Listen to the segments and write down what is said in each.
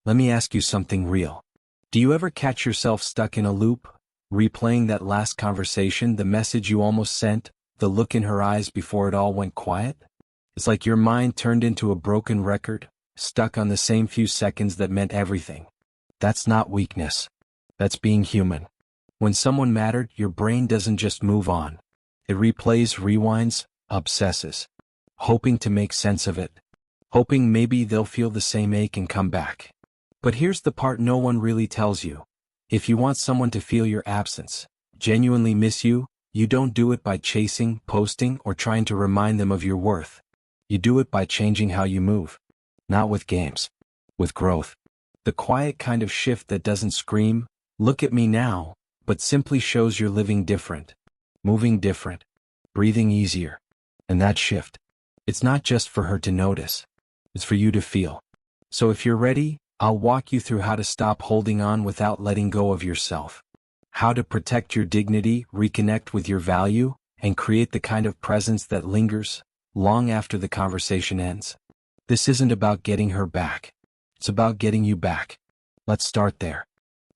Let me ask you something real. Do you ever catch yourself stuck in a loop, replaying that last conversation, the message you almost sent, the look in her eyes before it all went quiet? It's like your mind turned into a broken record, stuck on the same few seconds that meant everything. That's not weakness. That's being human. When someone mattered, your brain doesn't just move on. It replays, rewinds, obsesses, hoping to make sense of it, hoping maybe they'll feel the same ache and come back. But here's the part no one really tells you. If you want someone to feel your absence, genuinely miss you, you don't do it by chasing, posting, or trying to remind them of your worth. You do it by changing how you move. Not with games. With growth. The quiet kind of shift that doesn't scream, "Look at me now," but simply shows you're living different, moving different, breathing easier. And that shift, it's not just for her to notice. It's for you to feel. So if you're ready, I'll walk you through how to stop holding on without letting go of yourself. How to protect your dignity, reconnect with your value, and create the kind of presence that lingers long after the conversation ends. This isn't about getting her back. It's about getting you back. Let's start there.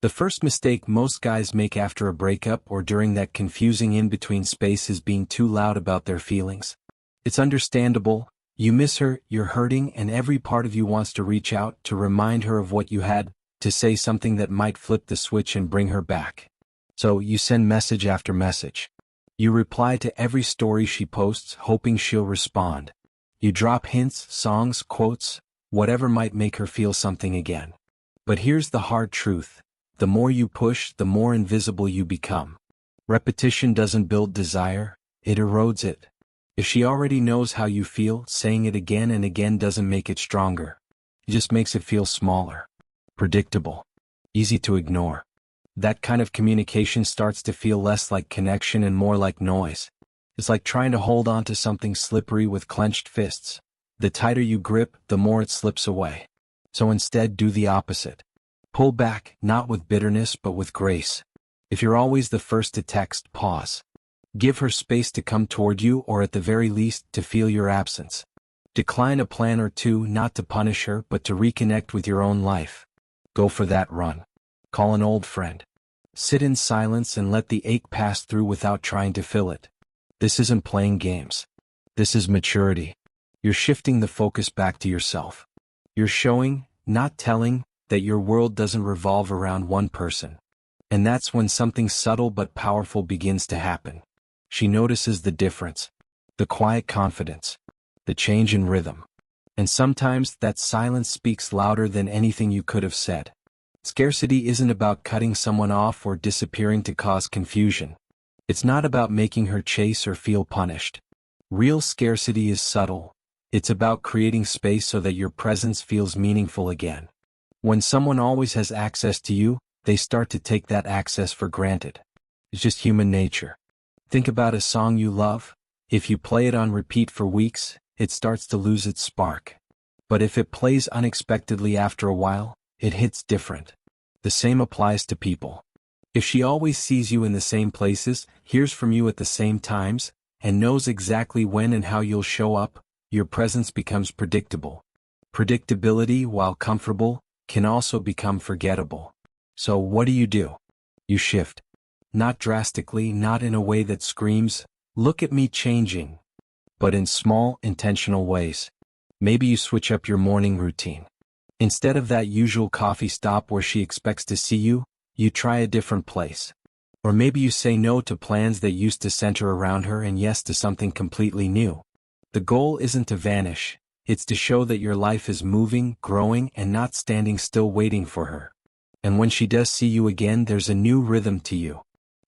The first mistake most guys make after a breakup or during that confusing in-between space is being too loud about their feelings. It's understandable. You miss her, you're hurting, and every part of you wants to reach out to remind her of what you had, to say something that might flip the switch and bring her back. So you send message after message. You reply to every story she posts, hoping she'll respond. You drop hints, songs, quotes, whatever might make her feel something again. But here's the hard truth. The more you push, the more invisible you become. Repetition doesn't build desire, it erodes it. If she already knows how you feel, saying it again and again doesn't make it stronger. It just makes it feel smaller, predictable, easy to ignore. That kind of communication starts to feel less like connection and more like noise. It's like trying to hold on to something slippery with clenched fists. The tighter you grip, the more it slips away. So instead, do the opposite. Pull back, not with bitterness but with grace. If you're always the first to text, pause. Give her space to come toward you, or at the very least, to feel your absence. Decline a plan or two, not to punish her but to reconnect with your own life. Go for that run. Call an old friend. Sit in silence and let the ache pass through without trying to fill it. This isn't playing games. This is maturity. You're shifting the focus back to yourself. You're showing, not telling, that your world doesn't revolve around one person. And that's when something subtle but powerful begins to happen. She notices the difference, the quiet confidence, the change in rhythm. And sometimes that silence speaks louder than anything you could have said. Scarcity isn't about cutting someone off or disappearing to cause confusion. It's not about making her chase or feel punished. Real scarcity is subtle. It's about creating space so that your presence feels meaningful again. When someone always has access to you, they start to take that access for granted. It's just human nature. Think about a song you love. If you play it on repeat for weeks, it starts to lose its spark. But if it plays unexpectedly after a while, it hits different. The same applies to people. If she always sees you in the same places, hears from you at the same times, and knows exactly when and how you'll show up, your presence becomes predictable. Predictability, while comfortable, can also become forgettable. So what do? You shift. Not drastically, not in a way that screams, "Look at me changing," but in small, intentional ways. Maybe you switch up your morning routine. Instead of that usual coffee stop where she expects to see you, you try a different place. Or maybe you say no to plans that used to center around her and yes to something completely new. The goal isn't to vanish, it's to show that your life is moving, growing, and not standing still waiting for her. And when she does see you again, there's a new rhythm to you.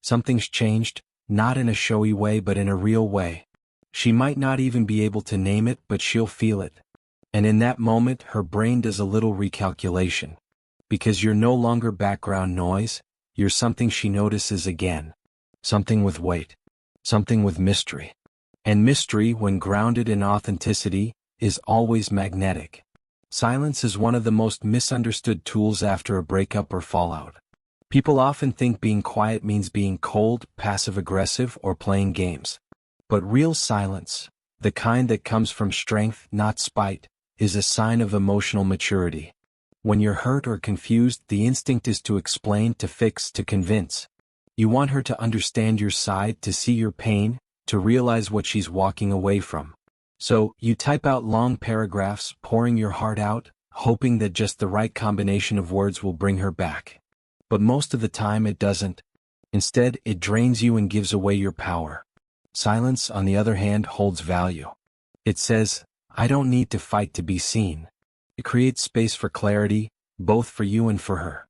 Something's changed, not in a showy way but in a real way. She might not even be able to name it, but she'll feel it. And in that moment, her brain does a little recalculation. Because you're no longer background noise, you're something she notices again. Something with weight. Something with mystery. And mystery, when grounded in authenticity, is always magnetic. Silence is one of the most misunderstood tools after a breakup or fallout. People often think being quiet means being cold, passive-aggressive, or playing games. But real silence, the kind that comes from strength, not spite, is a sign of emotional maturity. When you're hurt or confused, the instinct is to explain, to fix, to convince. You want her to understand your side, to see your pain, to realize what she's walking away from. So, you type out long paragraphs, pouring your heart out, hoping that just the right combination of words will bring her back. But most of the time it doesn't. Instead, it drains you and gives away your power. Silence, on the other hand, holds value. It says, I don't need to fight to be seen. It creates space for clarity, both for you and for her.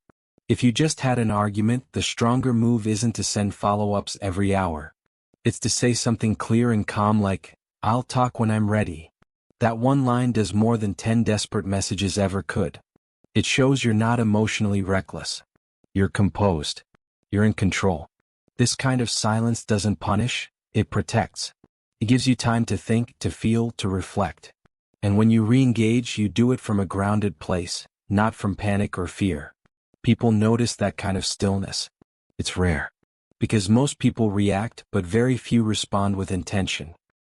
If you just had an argument, the stronger move isn't to send follow-ups every hour. It's to say something clear and calm like, I'll talk when I'm ready. That one line does more than 10 desperate messages ever could. It shows you're not emotionally reckless. You're composed. You're in control. This kind of silence doesn't punish, it protects. It gives you time to think, to feel, to reflect. And when you re-engage, you do it from a grounded place, not from panic or fear. People notice that kind of stillness. It's rare. Because most people react, but very few respond with intention.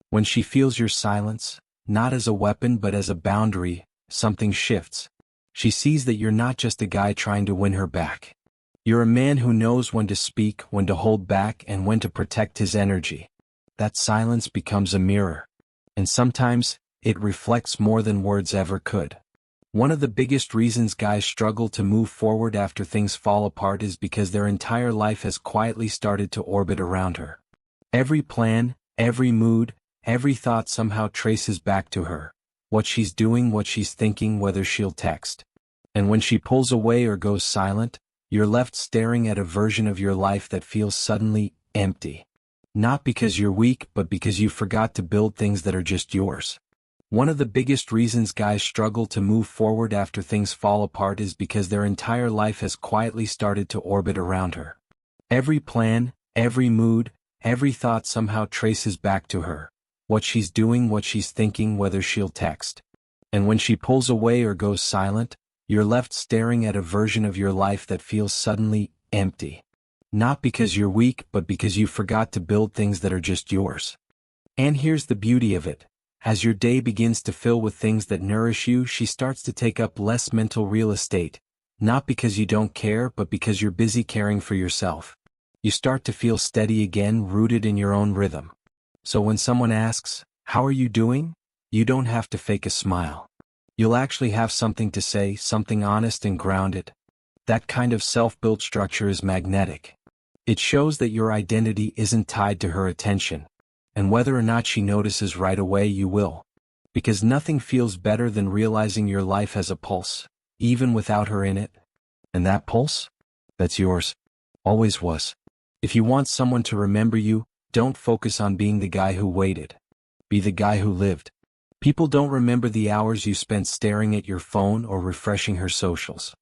When she feels your silence, not as a weapon but as a boundary, something shifts. She sees that you're not just a guy trying to win her back. You're a man who knows when to speak, when to hold back, and when to protect his energy. That silence becomes a mirror. And sometimes, it reflects more than words ever could. One of the biggest reasons guys struggle to move forward after things fall apart is because their entire life has quietly started to orbit around her. Every plan, every mood, every thought somehow traces back to her. What she's doing, what she's thinking, whether she'll text. And when she pulls away or goes silent, you're left staring at a version of your life that feels suddenly empty. Not because you're weak, but because you forgot to build things that are just yours. One of the biggest reasons guys struggle to move forward after things fall apart is because their entire life has quietly started to orbit around her. Every plan, every mood, every thought somehow traces back to her. What she's doing, what she's thinking, whether she'll text. And when she pulls away or goes silent, you're left staring at a version of your life that feels suddenly empty. Not because you're weak, but because you forgot to build things that are just yours. And here's the beauty of it. As your day begins to fill with things that nourish you, she starts to take up less mental real estate. Not because you don't care, but because you're busy caring for yourself. You start to feel steady again, rooted in your own rhythm. So when someone asks, how are you doing? You don't have to fake a smile. You'll actually have something to say, something honest and grounded. That kind of self-built structure is magnetic. It shows that your identity isn't tied to her attention. And whether or not she notices right away, you will. Because nothing feels better than realizing your life has a pulse, even without her in it. And that pulse? That's yours. Always was. If you want someone to remember you, don't focus on being the guy who waited. Be the guy who lived. People don't remember the hours you spent staring at your phone or refreshing her socials.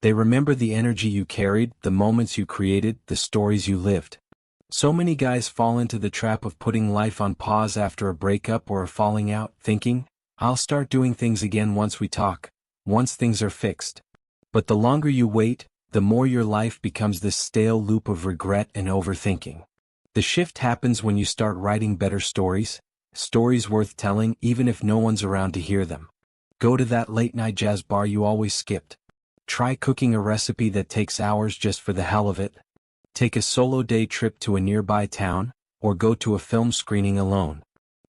They remember the energy you carried, the moments you created, the stories you lived. So many guys fall into the trap of putting life on pause after a breakup or a falling out, thinking, I'll start doing things again once we talk, once things are fixed. But the longer you wait, the more your life becomes this stale loop of regret and overthinking. The shift happens when you start writing better stories, stories worth telling even if no one's around to hear them. Go to that late-night jazz bar you always skipped. Try cooking a recipe that takes hours just for the hell of it. Take a solo day trip to a nearby town, or go to a film screening alone.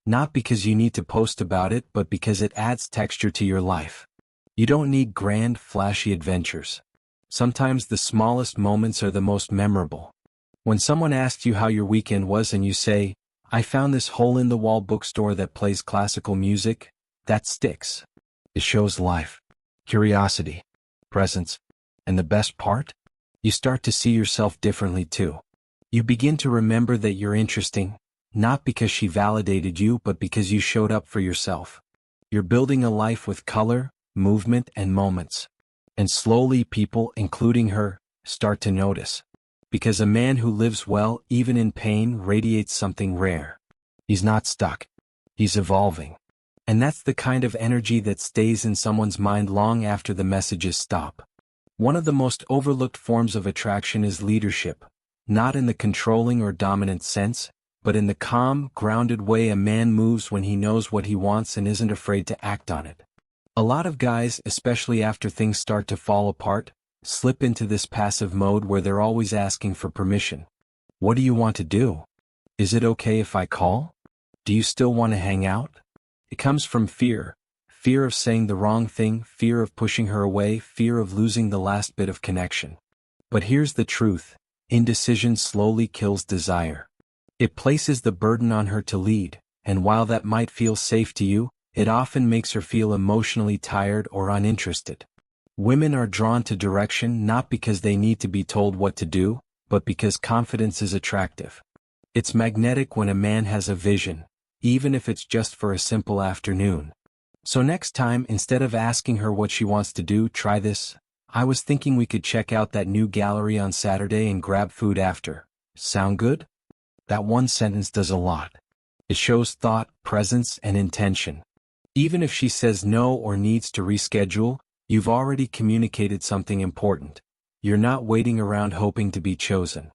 Not because you need to post about it, but because it adds texture to your life. You don't need grand, flashy adventures. Sometimes the smallest moments are the most memorable. When someone asks you how your weekend was and you say, I found this hole-in-the-wall bookstore that plays classical music, that sticks. It shows life, curiosity, presence, and the best part? You start to see yourself differently too. You begin to remember that you're interesting, not because she validated you, but because you showed up for yourself. You're building a life with color, movement, and moments. And slowly people, including her, start to notice. Because a man who lives well, even in pain, radiates something rare. He's not stuck. He's evolving. And that's the kind of energy that stays in someone's mind long after the messages stop. One of the most overlooked forms of attraction is leadership, not in the controlling or dominant sense, but in the calm, grounded way a man moves when he knows what he wants and isn't afraid to act on it. A lot of guys, especially after things start to fall apart, slip into this passive mode where they're always asking for permission. What do you want to do? Is it okay if I call? Do you still want to hang out? It comes from fear. Fear of saying the wrong thing, fear of pushing her away, fear of losing the last bit of connection. But here's the truth. Indecision slowly kills desire. It places the burden on her to lead, and while that might feel safe to you, it often makes her feel emotionally tired or uninterested. Women are drawn to direction not because they need to be told what to do, but because confidence is attractive. It's magnetic when a man has a vision, even if it's just for a simple afternoon. So next time, instead of asking her what she wants to do, try this. I was thinking we could check out that new gallery on Saturday and grab food after. Sound good? That one sentence does a lot. It shows thought, presence, and intention. Even if she says no or needs to reschedule, you've already communicated something important. You're not waiting around hoping to be chosen.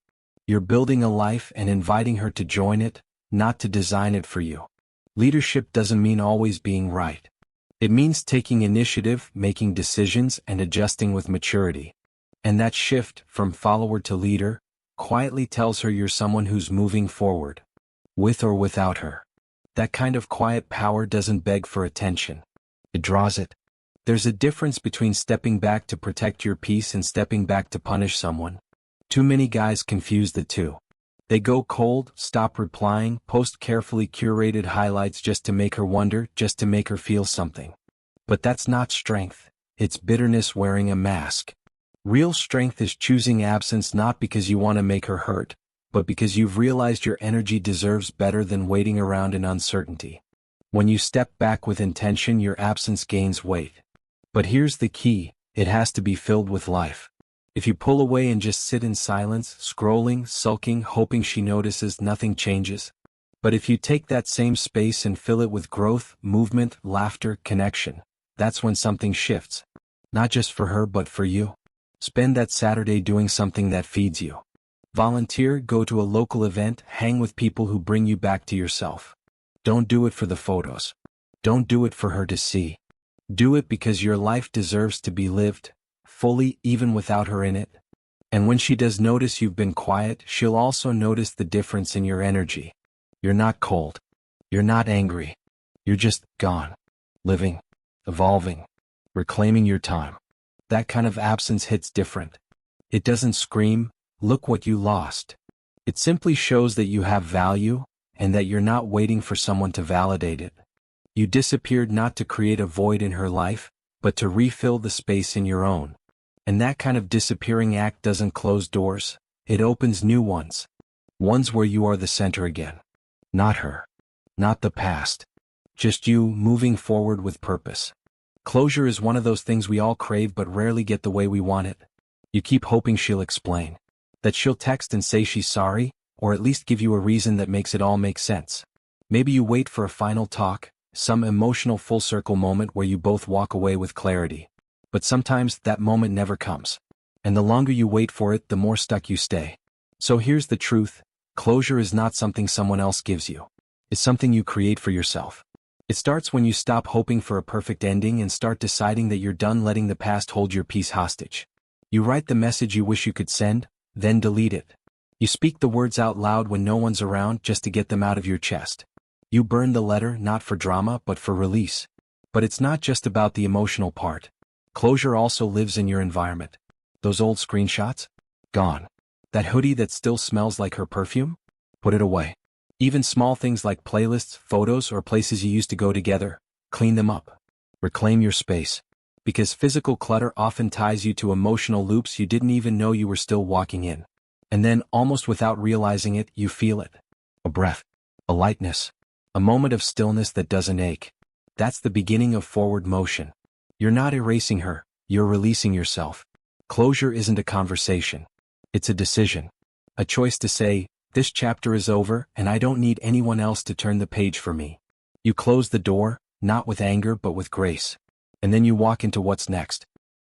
You're building a life and inviting her to join it, not to design it for you. Leadership doesn't mean always being right. It means taking initiative, making decisions, and adjusting with maturity. And that shift, from follower to leader, quietly tells her you're someone who's moving forward. With or without her. That kind of quiet power doesn't beg for attention. It draws it. There's a difference between stepping back to protect your peace and stepping back to punish someone. Too many guys confuse the two. They go cold, stop replying, post carefully curated highlights just to make her wonder, just to make her feel something. But that's not strength. It's bitterness wearing a mask. Real strength is choosing absence not because you want to make her hurt, but because you've realized your energy deserves better than waiting around in uncertainty. When you step back with intention, your absence gains weight. But here's the key, it has to be filled with life. If you pull away and just sit in silence, scrolling, sulking, hoping she notices, nothing changes. But if you take that same space and fill it with growth, movement, laughter, connection, that's when something shifts. Not just for her but for you. Spend that Saturday doing something that feeds you. Volunteer, go to a local event, hang with people who bring you back to yourself. Don't do it for the photos. Don't do it for her to see. Do it because your life deserves to be lived, fully, even without her in it. And when she does notice you've been quiet, she'll also notice the difference in your energy. You're not cold. You're not angry. You're just gone. Living. Evolving. Reclaiming your time. That kind of absence hits different. It doesn't scream, "Look what you lost." It simply shows that you have value, and that you're not waiting for someone to validate it. You disappeared not to create a void in her life, but to refill the space in your own. And that kind of disappearing act doesn't close doors, it opens new ones. Ones where you are the center again. Not her. Not the past. Just you, moving forward with purpose. Closure is one of those things we all crave but rarely get the way we want it. You keep hoping she'll explain. That she'll text and say she's sorry, or at least give you a reason that makes it all make sense. Maybe you wait for a final talk, some emotional full circle moment where you both walk away with clarity. But sometimes that moment never comes. And the longer you wait for it, the more stuck you stay. So here's the truth, closure is not something someone else gives you. It's something you create for yourself. It starts when you stop hoping for a perfect ending and start deciding that you're done letting the past hold your peace hostage. You write the message you wish you could send, then delete it. You speak the words out loud when no one's around just to get them out of your chest. You burn the letter not for drama but for release. But it's not just about the emotional part. Closure also lives in your environment. Those old screenshots? Gone. That hoodie that still smells like her perfume? Put it away. Even small things like playlists, photos, or places you used to go together, clean them up. Reclaim your space. Because physical clutter often ties you to emotional loops you didn't even know you were still walking in. And then, almost without realizing it, you feel it. A breath. A lightness. A moment of stillness that doesn't ache. That's the beginning of forward motion. You're not erasing her, you're releasing yourself. Closure isn't a conversation. It's a decision. A choice to say, this chapter is over and I don't need anyone else to turn the page for me. You close the door, not with anger but with grace. And then you walk into what's next.